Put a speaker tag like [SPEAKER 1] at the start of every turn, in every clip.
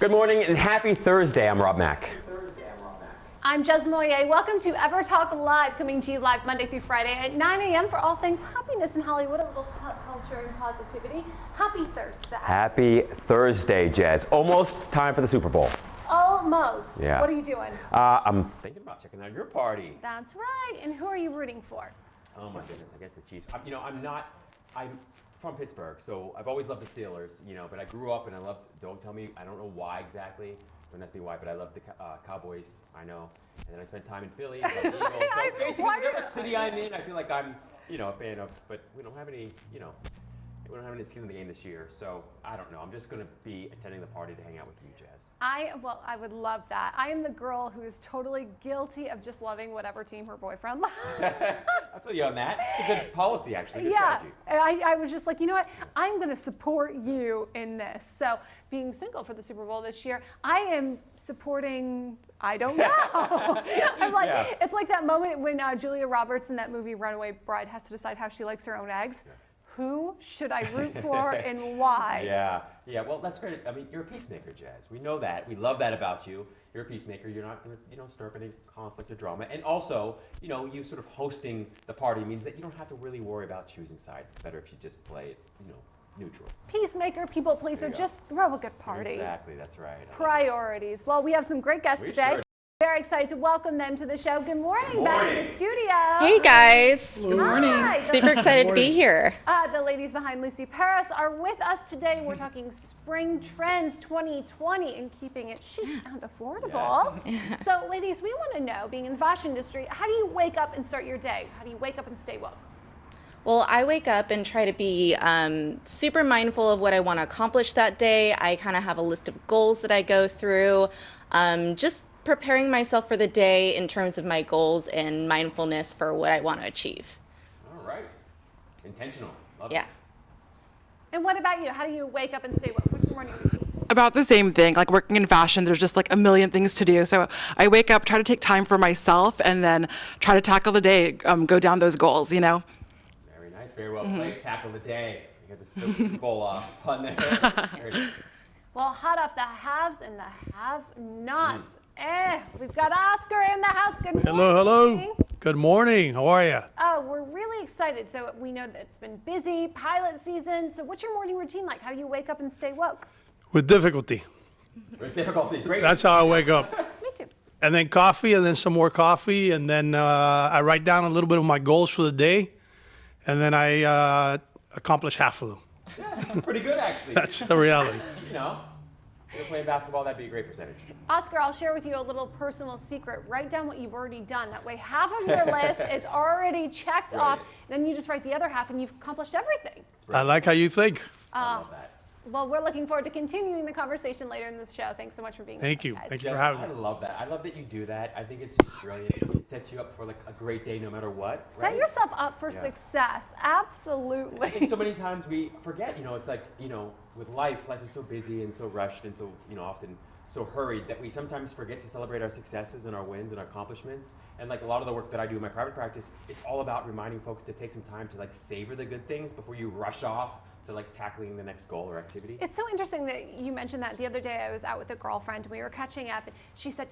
[SPEAKER 1] Good morning and happy Thursday. I'm Rob Mack.
[SPEAKER 2] I'm Jez Moyer. Welcome to EverTalk Live, coming to you live Monday through Friday at 9 a.m. for all things happiness in Hollywood, a little culture and positivity. Happy Thursday.
[SPEAKER 1] Happy Thursday, Jez. Almost time for the Super Bowl.
[SPEAKER 2] Almost.
[SPEAKER 1] Yeah.
[SPEAKER 2] What are you doing?
[SPEAKER 1] I'm thinking about checking out your party.
[SPEAKER 2] That's right. And who are you rooting for?
[SPEAKER 1] Oh my goodness, I guess the Chiefs. I'm from Pittsburgh, so I've always loved the Steelers, but I grew up and I loved, don't know why exactly, don't ask me why, but I love the Cowboys, I know. And then I spent time in Philly, I love the Eagles. So basically, whatever city I'm in, I feel like I'm, a fan of, but we don't have any, we don't have any skin in the game this year, so I don't know. I'm just going to be attending the party to hang out with you, Jazz.
[SPEAKER 2] I would love that. I am the girl who is totally guilty of just loving whatever team her boyfriend loves.
[SPEAKER 1] I feel you on that. It's a good policy, actually. Good
[SPEAKER 2] yeah,
[SPEAKER 1] strategy.
[SPEAKER 2] I was just like, you know what? I'm going to support you in this. So being single for the Super Bowl this year, I am supporting, I don't know. I'm like, yeah. It's like that moment when Julia Roberts in that movie Runaway Bride has to decide how she likes her own eggs. Yeah. Who should I root for and why?
[SPEAKER 1] Yeah. Well, that's great. I mean, you're a peacemaker, Jazz. We know that. We love that about you. You're a peacemaker. You're not going to, stir up any conflict or drama. And also, you sort of hosting the party means that you don't have to really worry about choosing sides. It's better if you just play it, neutral.
[SPEAKER 2] Peacemaker, people pleaser, just throw a good party.
[SPEAKER 1] Exactly. That's right.
[SPEAKER 2] Priorities. Well, we have some great guests today. Sure. Very excited to welcome them to the show. Good morning, back in the studio.
[SPEAKER 3] Hey guys.
[SPEAKER 2] Good morning.
[SPEAKER 3] Super excited to be here.
[SPEAKER 2] The ladies behind Lucy Paris are with us today. We're talking Spring Trends 2020 and keeping it chic and affordable. Yes. So ladies, we want to know, being in the fashion industry, how do you wake up and start your day? How do you wake up and stay woke?
[SPEAKER 3] Well, I wake up and try to be super mindful of what I want to accomplish that day. I kind of have a list of goals that I go through. Just preparing myself for the day in terms of my goals and mindfulness for what I want to achieve.
[SPEAKER 1] All right. Intentional. Love
[SPEAKER 3] it.
[SPEAKER 2] And what about you? How do you wake up and say, what's your morning routine?
[SPEAKER 4] About the same thing. Like working in fashion, there's just like a million things to do. So I wake up, try to take time for myself, and then try to tackle the day, go down those goals,
[SPEAKER 1] Very nice. Very well played. Tackle the day. You got the Super Bowl on there.
[SPEAKER 2] Well, hot off the haves and the have-nots. We've got Oscar in the house. Good morning.
[SPEAKER 5] Hello. Good morning. How are you?
[SPEAKER 2] Oh, we're really excited. So we know that it's been busy, pilot season. So what's your morning routine like? How do you wake up and stay woke?
[SPEAKER 5] With difficulty.
[SPEAKER 1] With difficulty. Great.
[SPEAKER 5] That's how I wake up.
[SPEAKER 2] Me too.
[SPEAKER 5] And then coffee, and then some more coffee, and then I write down a little bit of my goals for the day, and then I accomplish half of them.
[SPEAKER 1] Yeah, that's pretty good, actually.
[SPEAKER 5] That's the reality.
[SPEAKER 1] If you're playing basketball, that'd be a great percentage.
[SPEAKER 2] Oscar, I'll share with you a little personal secret. Write down what you've already done. That way half of your list is already checked off. Then you just write the other half and you've accomplished everything.
[SPEAKER 5] I like how you think.
[SPEAKER 1] I love that.
[SPEAKER 2] Well, we're looking forward to continuing the conversation later in the show. Thanks so much for being here.
[SPEAKER 5] Thank you.
[SPEAKER 2] Guys.
[SPEAKER 5] Thank you for having me.
[SPEAKER 1] I love that. I love that you do that. I think it's just brilliant. It sets you up for like a great day no matter what.
[SPEAKER 2] Set yourself up for success. Absolutely.
[SPEAKER 1] I think so many times we forget, it's like, with life is so busy and so rushed and so, often so hurried that we sometimes forget to celebrate our successes and our wins and our accomplishments. And like a lot of the work that I do in my private practice, it's all about reminding folks to take some time to like savor the good things before you rush off to like tackling the next goal or activity.
[SPEAKER 2] It's so interesting that you mentioned that. The other day I was out with a girlfriend and we were catching up and she said,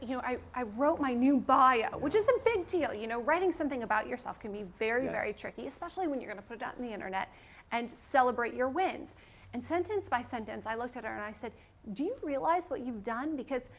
[SPEAKER 2] I wrote my new bio, which is a big deal. Writing something about yourself can be very, very tricky, especially when you're going to put it out on the internet and celebrate your wins. And sentence by sentence, I looked at her and I said, do you realize what you've done? Because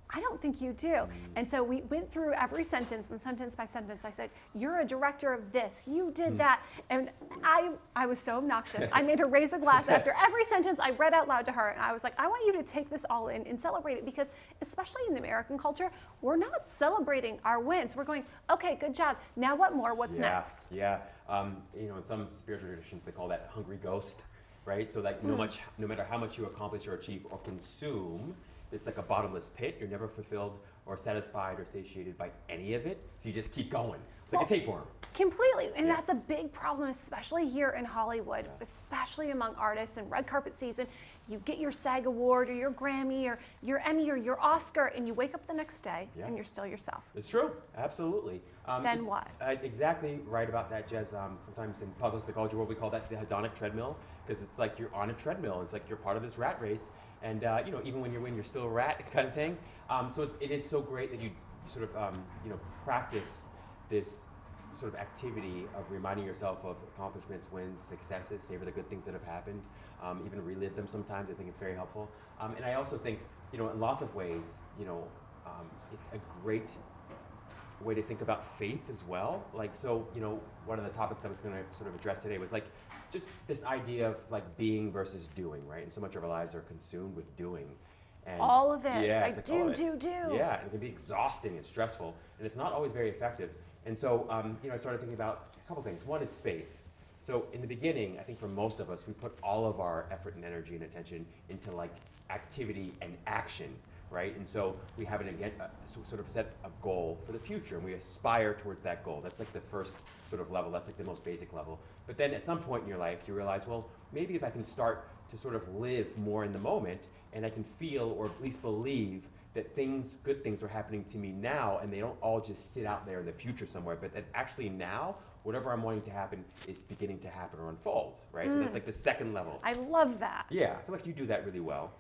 [SPEAKER 2] I don't think you do. And so we went through every sentence, and sentence by sentence, I said, you're a director of this, you did that. And I was so obnoxious. I made her raise a glass after every sentence I read out loud to her. And I was like, I want you to take this all in and celebrate it, because especially in the American culture, we're not celebrating our wins. We're going, okay, good job. Now what more? What's next?
[SPEAKER 1] Yeah. In some spiritual traditions, they call that hungry ghost, right? So like no matter how much you accomplish or achieve or consume, it's like a bottomless pit. You're never fulfilled or satisfied or satiated by any of it. So you just keep going. It's like a tapeworm.
[SPEAKER 2] Completely. And that's a big problem, especially here in Hollywood, especially among artists and red carpet season. You get your SAG award or your Grammy or your Emmy or your Oscar, and you wake up the next day and you're still yourself.
[SPEAKER 1] It's true. Absolutely.
[SPEAKER 2] Then what?
[SPEAKER 1] Exactly right about that, Jez. Sometimes in positive psychology world, we call that the hedonic treadmill, because it's like you're on a treadmill. It's like you're part of this rat race. and even when you win, you're still a rat kind of thing. So it is so great that you sort of practice this sort of activity of reminding yourself of accomplishments, wins, successes, savor the good things that have happened, even relive them sometimes. I think it's very helpful. And I also think, in lots of ways, it's a great way to think about faith as well. Like, so, one of the topics I was going to sort of address today was like just this idea of like being versus doing, right? And so much of our lives are consumed with doing. And
[SPEAKER 2] all of it.
[SPEAKER 1] Yeah,
[SPEAKER 2] I do.
[SPEAKER 1] Yeah, and it can be exhausting and stressful, and it's not always very effective. And so, I started thinking about a couple things. One is faith. So in the beginning, I think for most of us, we put all of our effort and energy and attention into like activity and action, right? And so we have sort of set a goal for the future, and we aspire towards that goal. That's like the first sort of level. That's like the most basic level. But then at some point in your life, you realize, well, maybe if I can start to sort of live more in the moment, and I can feel or at least believe that good things are happening to me now, and they don't all just sit out there in the future somewhere, but that actually now, whatever I'm wanting to happen is beginning to happen or unfold, right? So that's like the second level.
[SPEAKER 2] I love that.
[SPEAKER 1] Yeah, I feel like you do that really well.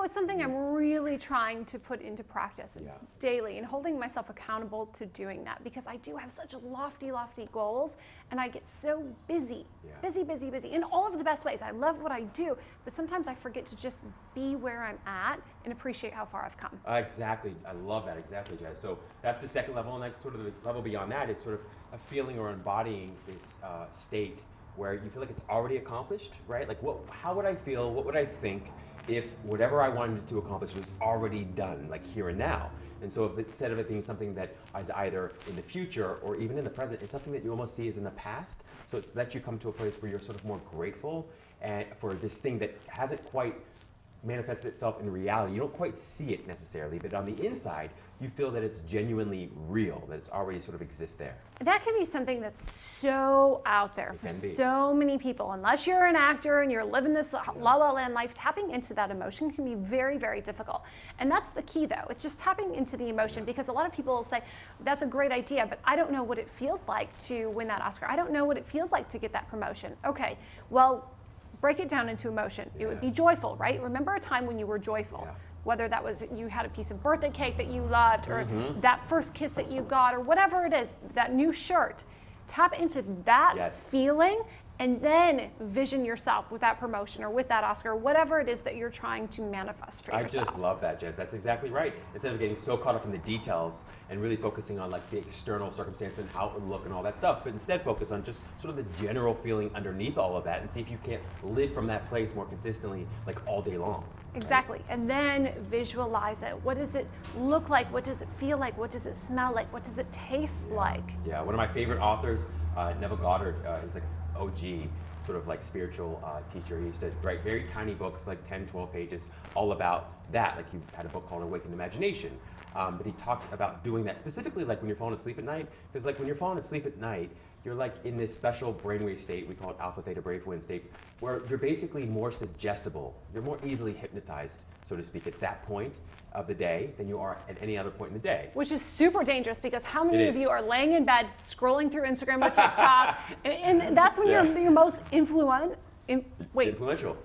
[SPEAKER 2] It's something I'm really trying to put into practice daily, and holding myself accountable to doing that, because I do have such lofty goals, and I get so busy in all of the best ways. I love what I do, but sometimes I forget to just be where I'm at and appreciate how far I've come.
[SPEAKER 1] Exactly, I love that, exactly, Jazz. So that's the second level, and like sort of the level beyond that is sort of a feeling or embodying this state where you feel like it's already accomplished, right? Like how would I feel, what would I think if whatever I wanted to accomplish was already done, like here and now? And so instead of it being something that is either in the future or even in the present, it's something that you almost see as in the past. So it lets you come to a place where you're sort of more grateful for this thing that hasn't quite manifested itself in reality. You don't quite see it necessarily, but on the inside, you feel that it's genuinely real, that it's already sort of exists there.
[SPEAKER 2] That can be something that's so out there for so many people. Unless you're an actor and you're living this la la land life, tapping into that emotion can be very, very difficult. And that's the key, though. It's just tapping into the emotion, because a lot of people will say, that's a great idea, but I don't know what it feels like to win that Oscar. I don't know what it feels like to get that promotion. Okay, well, break it down into emotion. It would be joyful, right? Remember a time when you were joyful.
[SPEAKER 1] Yeah.
[SPEAKER 2] Whether that was you had a piece of birthday cake that you loved, or that first kiss that you got, or whatever it is, that new shirt. Tap into that feeling, and then vision yourself with that promotion or with that Oscar, whatever it is that you're trying to manifest for yourself.
[SPEAKER 1] I just love that, Jess. That's exactly right. Instead of getting so caught up in the details and really focusing on like the external circumstance and how it would look and all that stuff, but instead focus on just sort of the general feeling underneath all of that, and see if you can't live from that place more consistently, like all day long.
[SPEAKER 2] Exactly. And then visualize it. What does it look like? What does it feel like? What does it smell like? What does it taste like?
[SPEAKER 1] Yeah, one of my favorite authors, Neville Goddard, is like OG, sort of like spiritual teacher. He used to write very tiny books, like 10, 12 pages, all about that. Like he had a book called Awakened Imagination. But he talked about doing that specifically like when you're falling asleep at night. Because like when you're falling asleep at night, you're like in this special brainwave state, we call it alpha theta brainwave state, where you're basically more suggestible. You're more easily hypnotized, so to speak, at that point of the day than you are at any other point in the day.
[SPEAKER 2] Which is super dangerous, because how many of you are laying in bed scrolling through Instagram or TikTok, and that's when you're most influential.
[SPEAKER 1] Influential,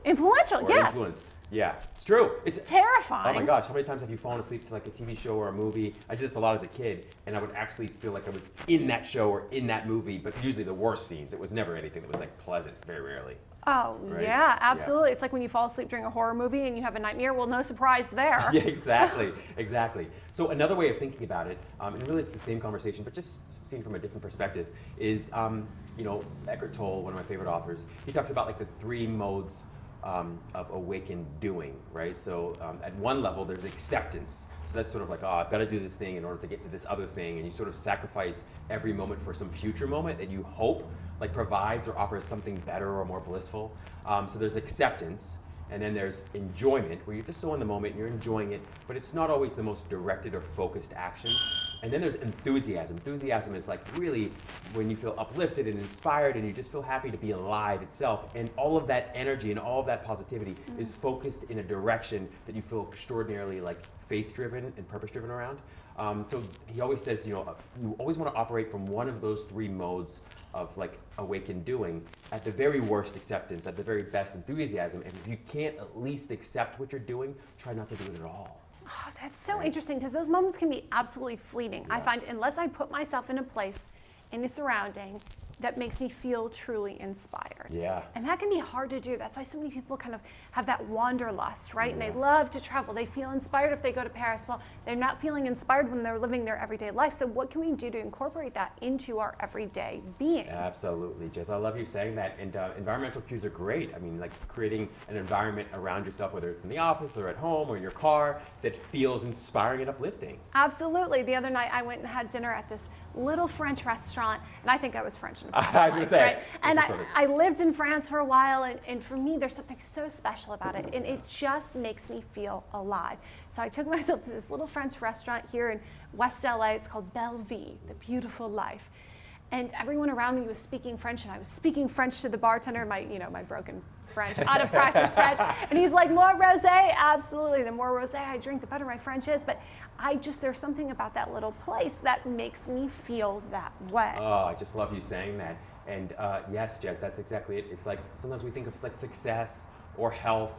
[SPEAKER 2] yes.
[SPEAKER 1] Influenced. Yeah, it's true. It's
[SPEAKER 2] terrifying.
[SPEAKER 1] Oh my gosh, how many times have you fallen asleep to like a TV show or a movie? I did this a lot as a kid, and I would actually feel like I was in that show or in that movie, but usually the worst scenes. It was never anything that was like pleasant, very rarely.
[SPEAKER 2] Oh,
[SPEAKER 1] right?
[SPEAKER 2] yeah, absolutely. Yeah. It's like when you fall asleep during a horror movie and you have a nightmare. Well, no surprise there.
[SPEAKER 1] Yeah, exactly. So another way of thinking about it, and really it's the same conversation, but just seen from a different perspective, is, Eckhart Tolle, one of my favorite authors, he talks about like the three modes of awakened doing, right? So at one level, there's acceptance. So that's sort of like, I've got to do this thing in order to get to this other thing, and you sort of sacrifice every moment for some future moment that you hope like provides or offers something better or more blissful. So there's acceptance, and then there's enjoyment, where you're just so in the moment and you're enjoying it, but it's not always the most directed or focused action. And then there's enthusiasm. Enthusiasm is like really when you feel uplifted and inspired and you just feel happy to be alive itself. And all of that energy and all of that positivity is focused in a direction that you feel extraordinarily like faith-driven and purpose-driven around. So he always says, you always want to operate from one of those three modes of like awakened doing. At the very worst, acceptance. At the very best, enthusiasm. And if you can't at least accept what you're doing, try not to do it at all.
[SPEAKER 2] Oh, that's so interesting, because those moments can be absolutely fleeting. I find unless I put myself in a place, in a surrounding, that makes me feel truly inspired.
[SPEAKER 1] Yeah.
[SPEAKER 2] And that can be hard to do. That's why so many people kind of have that wanderlust, right? And they love to travel. They feel inspired if they go to Paris. Well, they're not feeling inspired when they're living their everyday life. So what can we do to incorporate that into our everyday being?
[SPEAKER 1] Absolutely, Jess. I love you saying that. And environmental cues are great. I mean, like creating an environment around yourself, whether it's in the office or at home or in your car, that feels inspiring and uplifting.
[SPEAKER 2] Absolutely. The other night I went and had dinner at this little French restaurant, and I think I was French in a past
[SPEAKER 1] I was going to say.
[SPEAKER 2] right? And I lived in France for a while, and for me, there's something so special about it, and it just makes me feel alive. So I took myself to this little French restaurant here in West LA. It's called Belle Vie, the beautiful life. And everyone around me was speaking French, and I was speaking French to the bartender, my broken French, out of practice French. And he's like, more rosé? Absolutely. The more rosé I drink, the better my French is. But there's something about that little place that makes me feel that way.
[SPEAKER 1] Oh, I just love you saying that. And yes, Jess, that's exactly it. It's like sometimes we think of like success or health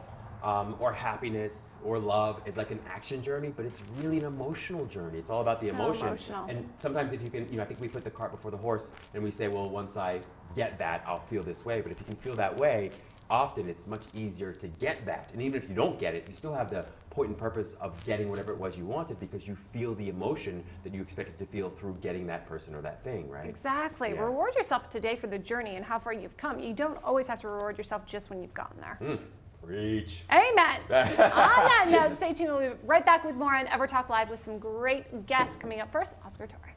[SPEAKER 1] or happiness or love as like an action journey, but it's really an emotional journey. It's all about the emotion.
[SPEAKER 2] Emotional.
[SPEAKER 1] And sometimes if you can, I think we put the cart before the horse and we say, well, once I get that, I'll feel this way. But if you can feel that way, often it's much easier to get that. And even if you don't get it, you still have the point and purpose of getting whatever it was you wanted because you feel the emotion that you expected to feel through getting that person or that thing, right?
[SPEAKER 2] Exactly.
[SPEAKER 1] Yeah.
[SPEAKER 2] Reward yourself today for the journey and how far you've come. You don't always have to reward yourself just when you've gotten there.
[SPEAKER 1] Preach.
[SPEAKER 2] Amen. On that note, stay tuned. We'll be right back with more on EverTalk Live with some great guests coming up. First, Oscar Torre.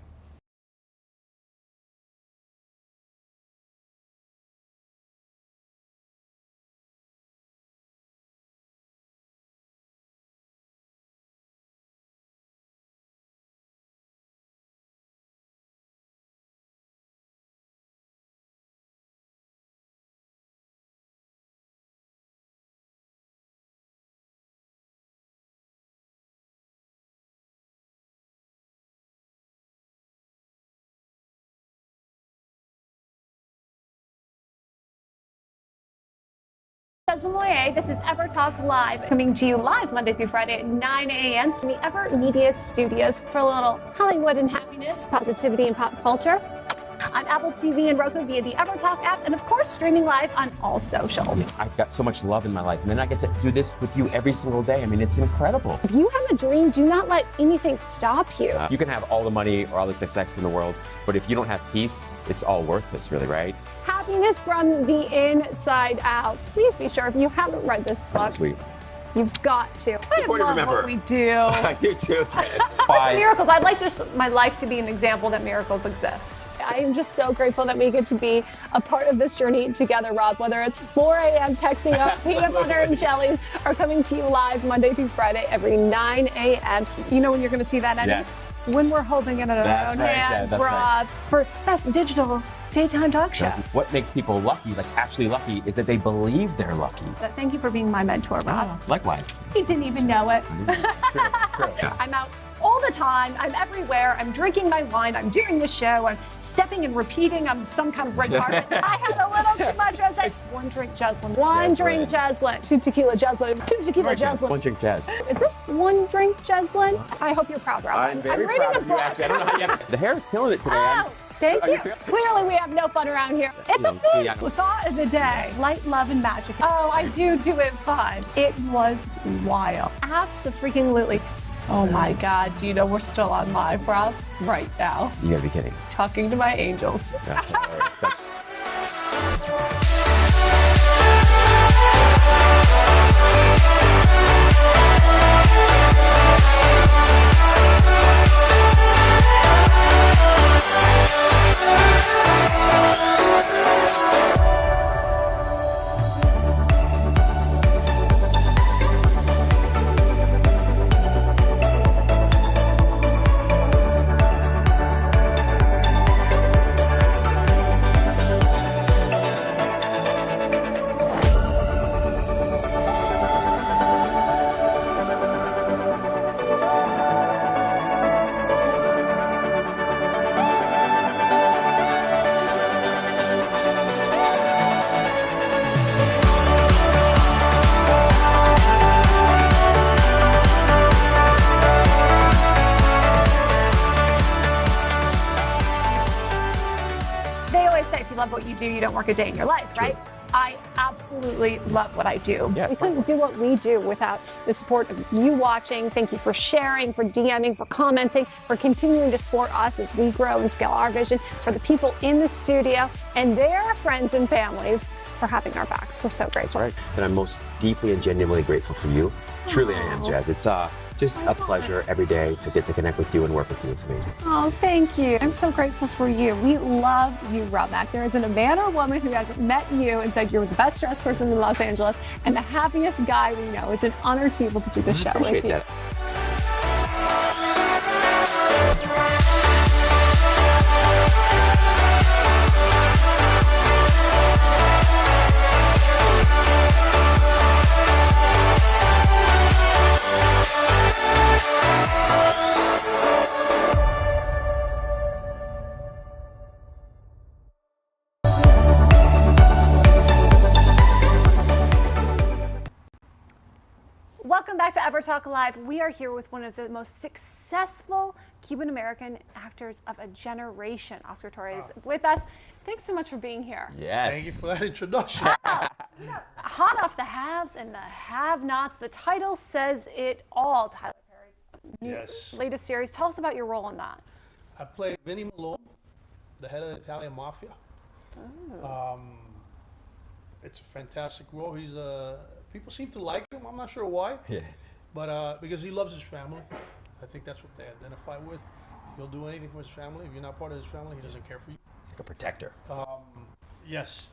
[SPEAKER 2] This is EverTalk Live, coming to you live Monday through Friday at 9 a.m. in the Ever Media Studios for a little Hollywood and happiness, positivity, and pop culture. On Apple TV and Roku via the EverTalk app, and of course streaming live on all socials.
[SPEAKER 1] I've got so much love in my life, and then I get to do this with you every single day. I mean, it's incredible.
[SPEAKER 2] If you have a dream, do not let anything stop you.
[SPEAKER 1] You can have all the money or all the success in the world, but if you don't have peace, it's all worthless, really, right?
[SPEAKER 2] Happiness from the inside out. Please be sure, if you haven't read this book,
[SPEAKER 1] Sweet.
[SPEAKER 2] you've got to. I
[SPEAKER 1] important to
[SPEAKER 2] love
[SPEAKER 1] remember.
[SPEAKER 2] what we do.
[SPEAKER 1] I do too, Jess.
[SPEAKER 2] Miracles. I'd like just my life to be an example that miracles exist. I am just so grateful that we get to be a part of this journey together, Rob, whether it's 4 a.m. texting up peanut butter and jellies or coming to you live Monday through Friday every 9 a.m. You know when you're going to see that, Eddie?
[SPEAKER 1] Yes.
[SPEAKER 2] When we're holding it in our
[SPEAKER 1] That's
[SPEAKER 2] own
[SPEAKER 1] right,
[SPEAKER 2] hands,
[SPEAKER 1] yeah, that's
[SPEAKER 2] Rob, for Best Digital Daytime Talk Show.
[SPEAKER 1] What makes people lucky, like actually lucky, is that they believe they're lucky.
[SPEAKER 2] But thank you for being my mentor, Rob.
[SPEAKER 1] Likewise.
[SPEAKER 2] You didn't even know it.
[SPEAKER 1] True.
[SPEAKER 2] I'm out all the time. I'm everywhere. I'm drinking my wine. I'm doing the show. I'm stepping and repeating. I'm some kind of red carpet. I had a little too much rosé. One drink Jeslin. One drink Jeslin. 2 tequila Jeslin. 2 tequila Jeslin.
[SPEAKER 1] One drink Jazz.
[SPEAKER 2] Is this one drink Jeslin? I hope you're proud, Rob.
[SPEAKER 1] I'm very
[SPEAKER 2] reading
[SPEAKER 1] proud
[SPEAKER 2] a
[SPEAKER 1] of you,
[SPEAKER 2] book.
[SPEAKER 1] actually. I don't know how you The hair is killing it today.
[SPEAKER 2] Oh, thank
[SPEAKER 1] Are
[SPEAKER 2] you.
[SPEAKER 1] you feeling-
[SPEAKER 2] Clearly, we have no fun around here. It's a thing.
[SPEAKER 1] Yeah.
[SPEAKER 2] Thought of the day: light, love, and magic. Oh, I do it fun. It was wild. Absolutely. Oh my God! Do you know we're still on live, Rob? Right now,
[SPEAKER 1] You gotta be kidding.
[SPEAKER 2] talking to my angels.
[SPEAKER 1] That's hilarious. That's
[SPEAKER 2] always say if you love what you do, you don't work a day in your life, right? I absolutely love what I do.
[SPEAKER 1] Yeah,
[SPEAKER 2] We
[SPEAKER 1] it's
[SPEAKER 2] couldn't do what we do without the support of you watching. Thank you for sharing, for DMing, for commenting, for continuing to support us as we grow and scale our vision. For the people in the studio and their friends and families for having our backs. We're so grateful.
[SPEAKER 1] Right. And I'm most deeply and genuinely grateful for you. Truly I am, Jazz. It's just a pleasure every day to get to connect with you and work with you. It's amazing.
[SPEAKER 2] Oh, thank you. I'm so grateful for you. We love you, Romac. There isn't a man or woman who hasn't met you and said you're the best dressed person in Los Angeles and the happiest guy we know. It's an honor to be able to do this show with
[SPEAKER 1] Appreciate
[SPEAKER 2] you.
[SPEAKER 1] that.
[SPEAKER 2] Welcome back to EverTalk Live. We are here with one of the most successful Cuban-American actors of a generation. Oscar Torre is with us. Thanks so much for being here.
[SPEAKER 1] Yes.
[SPEAKER 5] Thank you for that introduction.
[SPEAKER 2] Hot off the haves and the have-nots. The title says it all. Tyler Perry's
[SPEAKER 5] Yes.
[SPEAKER 2] latest series. Tell us about your role in that.
[SPEAKER 5] I play Vinny Malone, the head of the Italian mafia. It's a fantastic role. He's people seem to like him. I'm not sure why.
[SPEAKER 1] Yeah.
[SPEAKER 5] But because he loves his family, I think that's what they identify with. He'll do anything for his family. If you're not part of his family, he doesn't care for you.
[SPEAKER 1] It's like a protector.
[SPEAKER 5] Yes,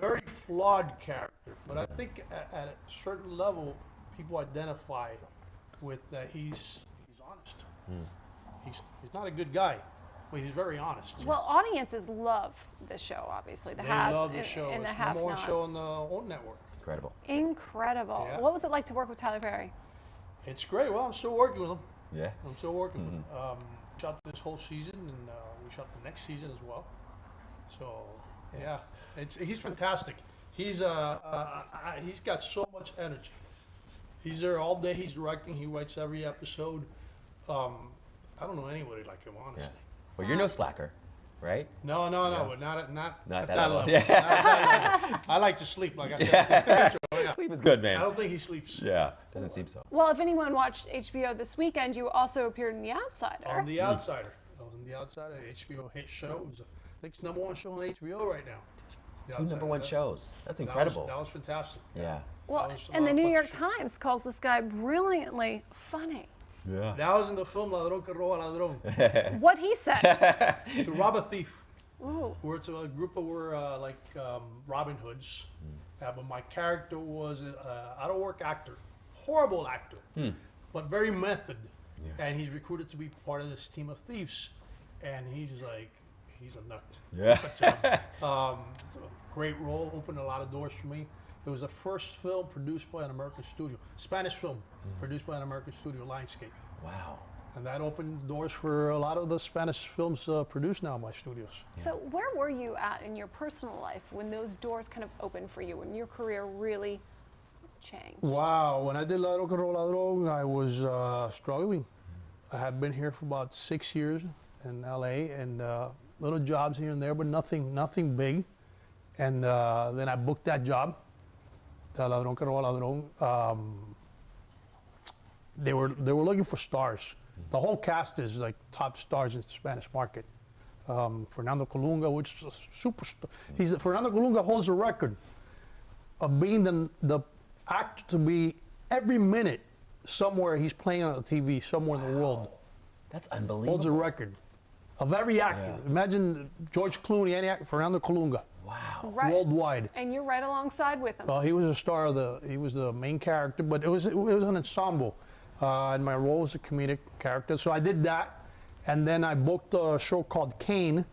[SPEAKER 5] very flawed character. But I think at a certain level, people identify with that he's honest. He's not a good guy, but he's very honest.
[SPEAKER 2] Well, audiences love this show, obviously. The
[SPEAKER 5] They
[SPEAKER 2] haves
[SPEAKER 5] love the show.
[SPEAKER 2] and the
[SPEAKER 5] It's the number one
[SPEAKER 2] have-nots.
[SPEAKER 5] show on the own network.
[SPEAKER 1] Incredible.
[SPEAKER 2] Incredible.
[SPEAKER 5] Yeah.
[SPEAKER 2] What was it like to work with Tyler Perry?
[SPEAKER 5] It's great. Well, I'm still working with him.
[SPEAKER 1] Yeah.
[SPEAKER 5] I'm still working with him. Shot this whole season, and we shot the next season as well. So, yeah, he's fantastic. He's got so much energy. He's there all day. He's directing. He writes every episode. I don't know anybody like him, honestly.
[SPEAKER 1] Yeah. Well, you're no slacker, right?
[SPEAKER 5] No, but not at that
[SPEAKER 1] that
[SPEAKER 5] level.
[SPEAKER 1] level. Yeah.
[SPEAKER 5] Not at that level. I like to sleep, like I said. Yeah.
[SPEAKER 1] Sleep is good, man.
[SPEAKER 5] I don't think he sleeps.
[SPEAKER 1] Yeah, doesn't seem so.
[SPEAKER 2] Well, if anyone watched HBO this weekend, you also appeared in The Outsider.
[SPEAKER 5] On The Outsider. I was in The Outsider, HBO hit show. It was, I think it's the number one show on HBO right now. The
[SPEAKER 1] Two number
[SPEAKER 5] Outsider.
[SPEAKER 1] one shows. That's
[SPEAKER 5] That was-
[SPEAKER 1] incredible.
[SPEAKER 5] That was fantastic.
[SPEAKER 1] Yeah.
[SPEAKER 2] Well,
[SPEAKER 5] That was a
[SPEAKER 2] and
[SPEAKER 5] lot
[SPEAKER 2] the
[SPEAKER 5] of
[SPEAKER 2] New
[SPEAKER 5] fun
[SPEAKER 2] York
[SPEAKER 5] to shoot.
[SPEAKER 2] Times calls this guy brilliantly funny.
[SPEAKER 1] Yeah.
[SPEAKER 5] That was in the film Ladrón que roba ladrón.
[SPEAKER 2] What he said.
[SPEAKER 5] To rob a thief.
[SPEAKER 2] Ooh.
[SPEAKER 5] We're to a group of Robin Hoods. But my character was an out-of-work actor, horrible actor, but very method. Yeah. And he's recruited to be part of this team of thieves. And he's a nut.
[SPEAKER 1] Yeah.
[SPEAKER 5] Great role, opened a lot of doors for me. It was the first film produced by an American studio, Spanish film produced by an American studio, Lionsgate.
[SPEAKER 1] Wow.
[SPEAKER 5] And that opened doors for a lot of the Spanish films produced now by studios.
[SPEAKER 2] So where were you at in your personal life when those doors kind of opened for you, when your career really changed?
[SPEAKER 5] Wow, when I did Ladrón que roba ladrón, I was struggling. I had been here for about 6 years in LA and little jobs here and there, but nothing big. And then I booked that job, the Ladrón que roba ladrón. They were looking for stars. The whole cast is like top stars in the Spanish market. Fernando Colunga, which is a superstar. Fernando Colunga holds the record of being the actor to be every minute somewhere he's playing on the TV somewhere in the world.
[SPEAKER 1] That's unbelievable.
[SPEAKER 5] Holds a record of every actor.
[SPEAKER 1] Yeah.
[SPEAKER 5] Imagine George Clooney, any actor, Fernando Colunga,
[SPEAKER 1] Wow.
[SPEAKER 2] Right.
[SPEAKER 5] worldwide.
[SPEAKER 2] And you're right alongside with him.
[SPEAKER 5] He was a star of he was the main character, but it was an ensemble. And my role was a comedic character. So I did that. And then I booked a show called Kane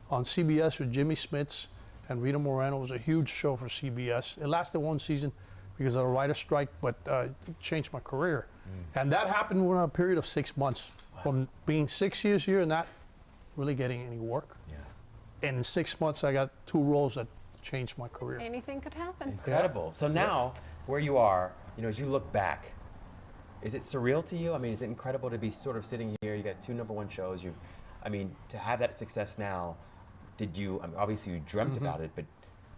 [SPEAKER 5] on CBS with Jimmy Smits and Rita Moreno. It was a huge show for CBS. It lasted one season because of a writer's strike, but it changed my career. And that happened in a period of 6 months. Wow. From being 6 years here and not really getting any work. Yeah. And in 6 months, I got 2 roles that changed my career.
[SPEAKER 2] Anything could happen.
[SPEAKER 1] Incredible. So now, where you are, as you look back, is it surreal to you? I mean, is it incredible to be sort of sitting here? You got 2 number one shows. To have that success now, did you, I mean, obviously you dreamt about it, but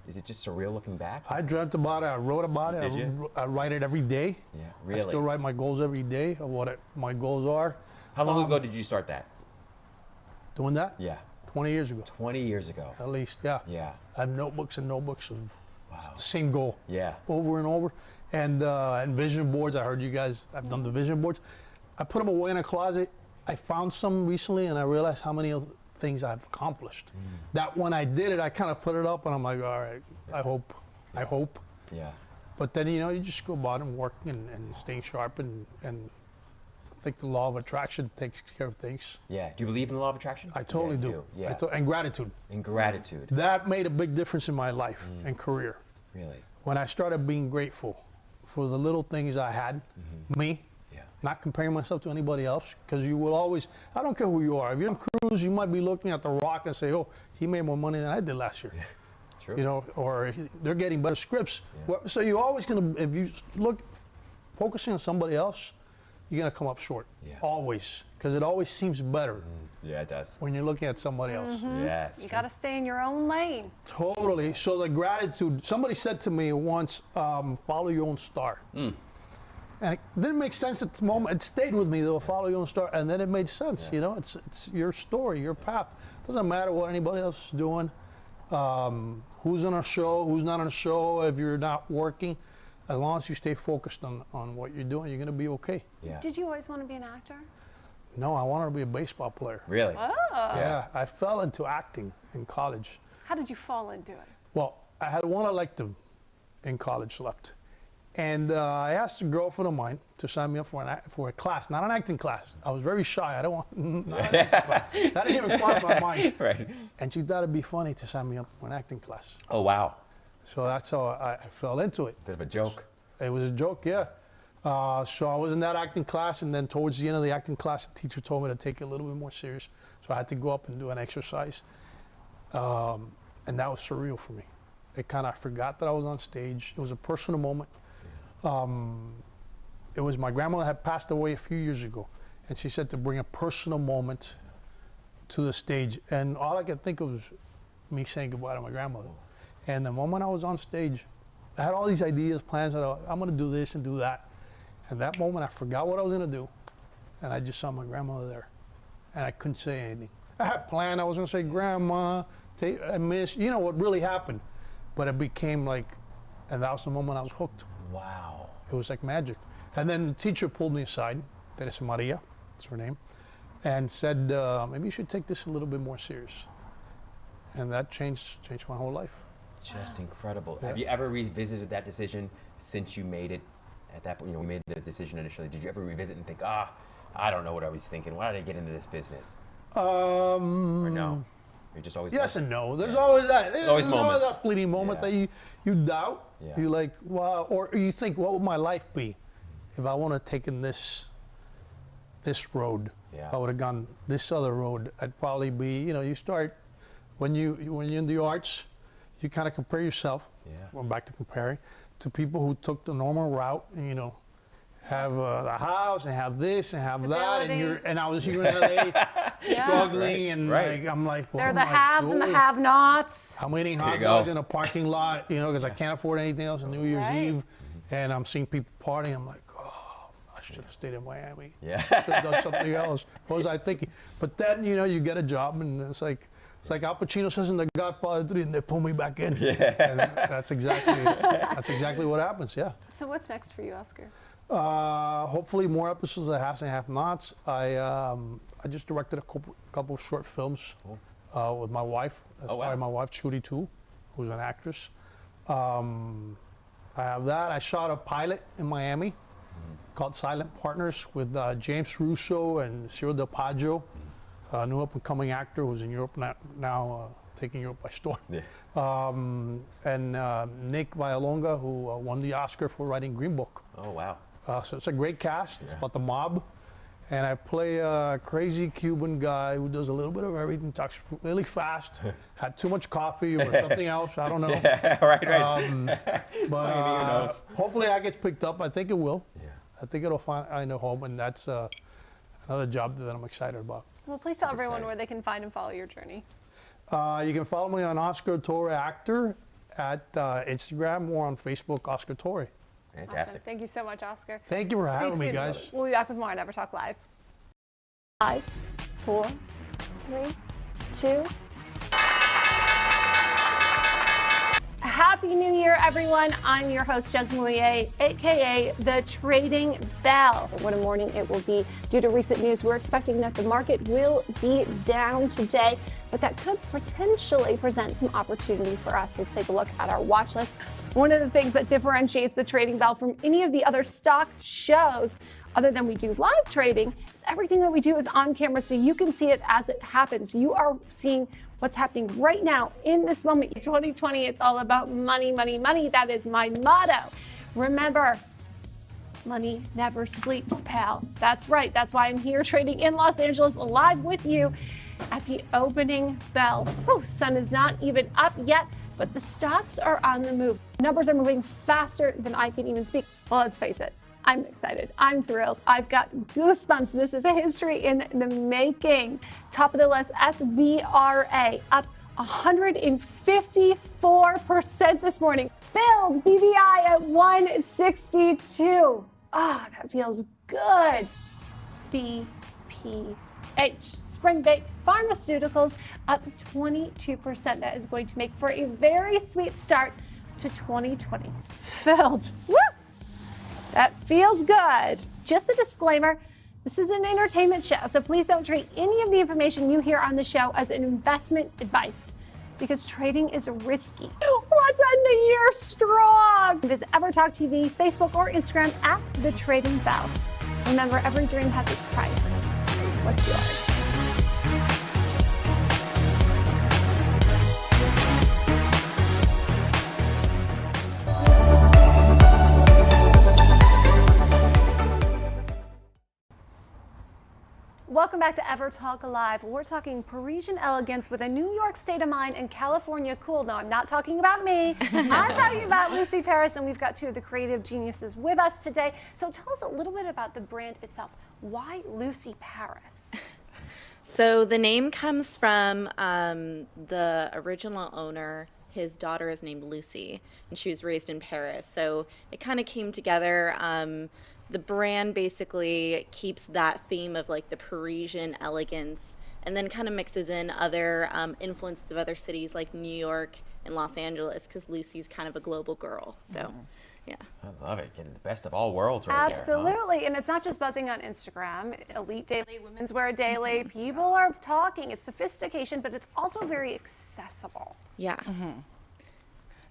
[SPEAKER 1] is it just surreal looking back?
[SPEAKER 5] I dreamt about it. I wrote about it.
[SPEAKER 1] Did you?
[SPEAKER 5] I write it every day.
[SPEAKER 1] Yeah,
[SPEAKER 5] I
[SPEAKER 1] really?
[SPEAKER 5] still write my goals every day of what my goals are.
[SPEAKER 1] How long ago did you start that?
[SPEAKER 5] Doing that?
[SPEAKER 1] Yeah.
[SPEAKER 5] 20 years ago,
[SPEAKER 1] 20 years ago.
[SPEAKER 5] at least. Yeah.
[SPEAKER 1] Yeah.
[SPEAKER 5] I have notebooks and notebooks of
[SPEAKER 1] Wow.
[SPEAKER 5] the same goal
[SPEAKER 1] Yeah.
[SPEAKER 5] over and over. And vision boards. I heard you guys. I've done the vision boards. I put them away in a closet. I found some recently, and I realized how many of the things I've accomplished. That when I did it, I kind of put it up, and I'm like, all right, I hope.
[SPEAKER 1] Yeah.
[SPEAKER 5] But then, you just go about and work and staying sharp, and I think the law of attraction takes care of things.
[SPEAKER 1] Yeah. Do you believe in the law of attraction?
[SPEAKER 5] I totally
[SPEAKER 1] Yeah, you
[SPEAKER 5] do.
[SPEAKER 1] Yeah.
[SPEAKER 5] And gratitude.
[SPEAKER 1] And gratitude.
[SPEAKER 5] That made a big difference in my life and career.
[SPEAKER 1] Really?
[SPEAKER 5] When I started being grateful for the little things I had, me,
[SPEAKER 1] Yeah.
[SPEAKER 5] not comparing myself to anybody else, because you will always, I don't care who you are. If you're on cruise, you might be looking at The Rock and say, oh, he made more money than I did last year.
[SPEAKER 1] Yeah. True.
[SPEAKER 5] Or they're getting better scripts.
[SPEAKER 1] Yeah.
[SPEAKER 5] Well, so you're always going to, if you look, focusing on somebody else, you're going to come up short.
[SPEAKER 1] Yeah.
[SPEAKER 5] Always. Because it always seems better
[SPEAKER 1] Yeah, it does.
[SPEAKER 5] when you're looking at somebody else.
[SPEAKER 1] Yeah. it's
[SPEAKER 2] You
[SPEAKER 1] true.
[SPEAKER 2] got to stay in your own lane.
[SPEAKER 5] Totally. So the gratitude, somebody said to me once, follow your own star. And it didn't make sense at the moment. It stayed with me though, follow your own star. And then it made sense, it's your story, your path. It doesn't matter what anybody else is doing. Who's on a show, who's not on a show, if you're not working. As long as you stay focused on what you're doing, you're going to be okay.
[SPEAKER 1] Yeah.
[SPEAKER 2] Did you always want to be an actor?
[SPEAKER 5] No, I wanted to be a baseball player.
[SPEAKER 1] Really?
[SPEAKER 2] Oh.
[SPEAKER 5] Yeah, I fell into acting in college.
[SPEAKER 2] How did you fall into it?
[SPEAKER 5] Well, I had one elective in college left. And I asked a girlfriend of mine to sign me up for a class, not an acting class. I was very shy. I don't want, not an acting class. That didn't even cross my mind.
[SPEAKER 1] Right.
[SPEAKER 5] And she thought it'd be funny to sign me up for an acting class.
[SPEAKER 1] Oh, wow.
[SPEAKER 5] So that's how I fell into it.
[SPEAKER 1] Bit of a joke.
[SPEAKER 5] It was a joke, yeah. So I was in that acting class, and then towards the end of the acting class, the teacher told me to take it a little bit more serious. So I had to go up and do an exercise. And that was surreal for me. It kind of forgot that I was on stage. It was a personal moment. It was my grandmother had passed away a few years ago, and she said to bring a personal moment to the stage. And all I could think of was me saying goodbye to my grandmother. And the moment I was on stage, I had all these ideas, plans that I'm going to do this and do that. And that moment, I forgot what I was going to do, and I just saw my grandmother there, and I couldn't say anything. I had planned. I was going to say, Grandma, I miss, what really happened. But it became like, and that was the moment I was hooked.
[SPEAKER 1] Wow.
[SPEAKER 5] It was like magic. And then the teacher pulled me aside, Teresa Maria, that's her name, and said, maybe you should take this a little bit more serious. And that changed my whole life.
[SPEAKER 1] Just incredible.
[SPEAKER 5] Yeah.
[SPEAKER 1] Have you ever revisited that decision since you made it at that point? We made the decision initially. Did you ever revisit and think, I don't know what I was thinking. Why did I get into this business? Or no? You're just always
[SPEAKER 5] Yes
[SPEAKER 1] like,
[SPEAKER 5] and no. There's
[SPEAKER 1] Yeah.
[SPEAKER 5] always that.
[SPEAKER 1] There's always moments.
[SPEAKER 5] that fleeting moment
[SPEAKER 1] Yeah.
[SPEAKER 5] that you doubt.
[SPEAKER 1] Yeah.
[SPEAKER 5] You like, wow, or you think, what would my life be if I would have taken this road?
[SPEAKER 1] Yeah.
[SPEAKER 5] If I would have gone this other road, I'd probably be. You start when you're in the arts, you kind of compare yourself.
[SPEAKER 1] Yeah.
[SPEAKER 5] Going back to comparing to people who took the normal route, and have the house and have this and have that, and I was here in LA struggling, and
[SPEAKER 1] Right.
[SPEAKER 5] like, I'm like, what
[SPEAKER 2] They're
[SPEAKER 5] am
[SPEAKER 2] the
[SPEAKER 5] I
[SPEAKER 2] haves and the
[SPEAKER 5] doing?
[SPEAKER 2] have-nots.
[SPEAKER 5] I'm eating
[SPEAKER 1] There
[SPEAKER 5] hot
[SPEAKER 1] you go.
[SPEAKER 5] dogs in a parking lot, because I can't afford anything else on New Year's
[SPEAKER 2] Right.
[SPEAKER 5] Eve, and I'm seeing people partying. I'm like, oh, I should have stayed in Miami.
[SPEAKER 1] Yeah.
[SPEAKER 5] Should have done something else. What was I thinking? But then, you get a job, and it's like Al Pacino says in The Godfather 3, and they pull me back in.
[SPEAKER 1] Yeah.
[SPEAKER 5] And that's exactly what happens. Yeah.
[SPEAKER 2] So what's next for you, Oscar?
[SPEAKER 5] Hopefully more episodes of Halves and Half Nots. I just directed a couple of short films with my wife. That's
[SPEAKER 1] Oh, wow.
[SPEAKER 5] why my wife, Shuri too, who's an actress. I have that. I shot a pilot in Miami called Silent Partners with James Russo and Cyril Del Paggio, a new up-and-coming actor who's in Europe now taking Europe by storm.
[SPEAKER 1] Yeah.
[SPEAKER 5] And Nick Vallelonga, who won the Oscar for writing Green Book.
[SPEAKER 1] Oh, wow.
[SPEAKER 5] So it's a great cast. It's
[SPEAKER 1] Yeah.
[SPEAKER 5] about the mob. And I play a crazy Cuban guy who does a little bit of everything, talks really fast, had too much coffee or something else. I don't know.
[SPEAKER 1] Yeah, right.
[SPEAKER 5] But
[SPEAKER 1] Maybe, who knows?
[SPEAKER 5] hopefully that gets picked up. I think it will.
[SPEAKER 1] Yeah.
[SPEAKER 5] I think it'll find a home, and that's another job that I'm excited about.
[SPEAKER 2] Well, please tell
[SPEAKER 1] Super
[SPEAKER 2] everyone
[SPEAKER 1] exciting.
[SPEAKER 2] where they can find and follow your journey.
[SPEAKER 5] You can follow me on Oscar Torre Actor at Instagram or on Facebook, Oscar Torre.
[SPEAKER 1] Fantastic.
[SPEAKER 2] Awesome. Thank you so much, Oscar.
[SPEAKER 5] Thank you for
[SPEAKER 2] Stay
[SPEAKER 5] having me,
[SPEAKER 2] tuned.
[SPEAKER 5] guys.
[SPEAKER 2] We'll be back with more on EverTalk Live. 5, 4, 3, 2. Happy New Year, everyone. I'm your host, Jez Mouillet, aka The Trading Bell. What a morning it will be. Due to recent news, we're expecting that the market will be down today, but that could potentially present some opportunity for us. Let's take a look at our watch list. One of the things that differentiates the Trading Bell from any of the other stock shows, other than we do live trading, is everything that we do is on camera, so you can see it as it happens. You are seeing what's happening right now in this moment. 2020, it's all about money, money, money. That is my motto. Remember, money never sleeps, pal. That's right. That's why I'm here trading in Los Angeles live with you at the opening bell. Whew, sun is not even up yet, but the stocks are on the move. Numbers are moving faster than I can even speak. Well, let's face it. I'm excited. I'm thrilled. I've got goosebumps. This is a history in the making. Top of the list, SVRA up 154% this morning. Build BVI at 162. Ah, that feels good. BPH, Spring Bake Pharmaceuticals up 22%. That is going to make for a very sweet start to 2020. Filled. Woo! That feels good. Just a disclaimer, this is an entertainment show, so please don't treat any of the information you hear on the show as an investment advice, because trading is risky. Let's end the year strong. Visit EverTalk TV, Facebook, or Instagram at The Trading Bell. Remember, every dream has its price. What's yours? Welcome back to EverTalk Live. We're talking Parisian elegance with a New York state of mind and California cool. No, I'm not talking about me. I'm talking about Lucy Paris, and we've got two of the creative geniuses with us today. So tell us a little bit about the brand itself. Why Lucy Paris?
[SPEAKER 3] So the name comes from the original owner. His daughter is named Lucy, and she was raised in Paris. So it kind of came together. The brand basically keeps that theme of like the Parisian elegance, and then kind of mixes in other influences of other cities like New York and Los Angeles, because Lucy's kind of a global girl. So, yeah.
[SPEAKER 1] I love it. Getting the best of all worlds right there.
[SPEAKER 2] Absolutely. And it's not just buzzing on Instagram. Elite Daily, Women's Wear Daily. People are talking. It's sophistication, but it's also very accessible.
[SPEAKER 3] Yeah.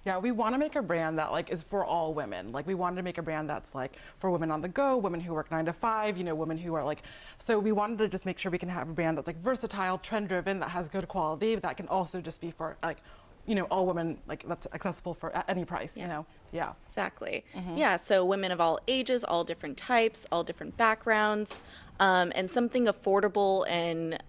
[SPEAKER 4] Yeah, we want to make a brand that like is for all women. Like we wanted to make a brand that's like for women on the go, women who work 9 to 5, you know, women who are like, so we wanted to just make sure we can have a brand that's like versatile, trend driven, that has good quality, but that can also just be for like, you know, all women, like that's accessible for at any price, you know? Yeah.
[SPEAKER 3] Exactly. Yeah, so women of all ages, all different types, all different backgrounds, and something affordable and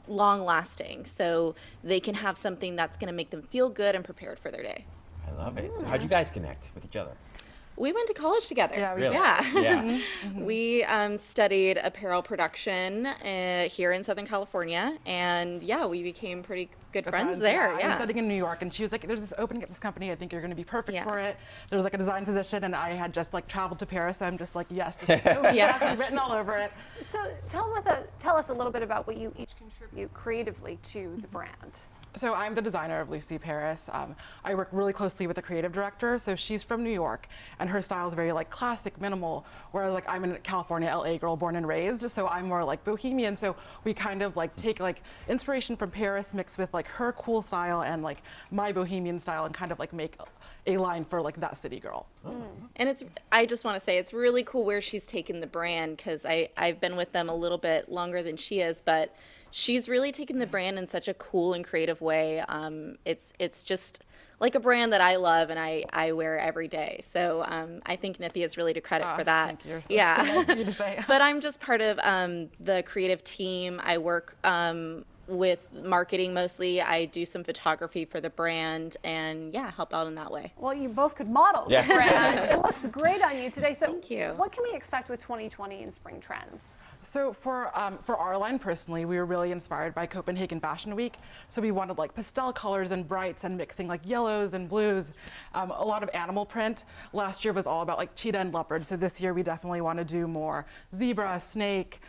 [SPEAKER 3] long lasting, so they can have something that's going to make them feel good and prepared for their day.
[SPEAKER 1] I love it. So how'd you guys connect with each other?
[SPEAKER 3] We went to college together.
[SPEAKER 4] Yeah, we
[SPEAKER 1] Really?
[SPEAKER 3] Yeah.
[SPEAKER 1] Yeah.
[SPEAKER 3] We studied apparel production here in Southern California, and yeah, we became pretty good friends there.
[SPEAKER 4] I was
[SPEAKER 3] Yeah.
[SPEAKER 4] studying in New York, and she was like, "There's this opening at this company. I think you're going to be perfect
[SPEAKER 3] Yeah.
[SPEAKER 4] for it." There was like a design position, and I had just like traveled to Paris. So I'm just like, "Yes, this is so
[SPEAKER 3] Yeah.
[SPEAKER 4] good. Written all over it."
[SPEAKER 2] So tell us a little bit about what you each contribute creatively to the brand.
[SPEAKER 4] So I'm the designer of Lucy Paris. I work really closely with the creative director. So she's from New York, and her style is very like classic, minimal. Whereas like I'm a California, LA girl, born and raised. So I'm more like bohemian. So we kind of like take like inspiration from Paris, mixed with like her cool style and like my bohemian style, and kind of like make a line for like that city girl.
[SPEAKER 3] And I just want to say it's really cool where she's taken the brand, because I've been with them a little bit longer than she is, but she's really taken the brand in such a cool and creative way. It's just like a brand that I love and I wear every day. So I think Nithya is really to credit for that.
[SPEAKER 4] Thank you. You're so,
[SPEAKER 3] Yeah.
[SPEAKER 4] so nice of you to say.
[SPEAKER 3] But I'm just part of the creative team. I work with marketing mostly. I do some photography for the brand and yeah, help out in that way.
[SPEAKER 2] Well, you both could model
[SPEAKER 1] Yeah.
[SPEAKER 2] the brand. It looks great on you today. So
[SPEAKER 3] Thank you.
[SPEAKER 2] what can we expect with 2020 in spring trends?
[SPEAKER 4] So for our line personally, we were really inspired by Copenhagen Fashion Week. So we wanted like pastel colors and brights and mixing like yellows and blues. A lot of animal print. Last year was all about like cheetah and leopard. So this year we definitely want to do more zebra, snake,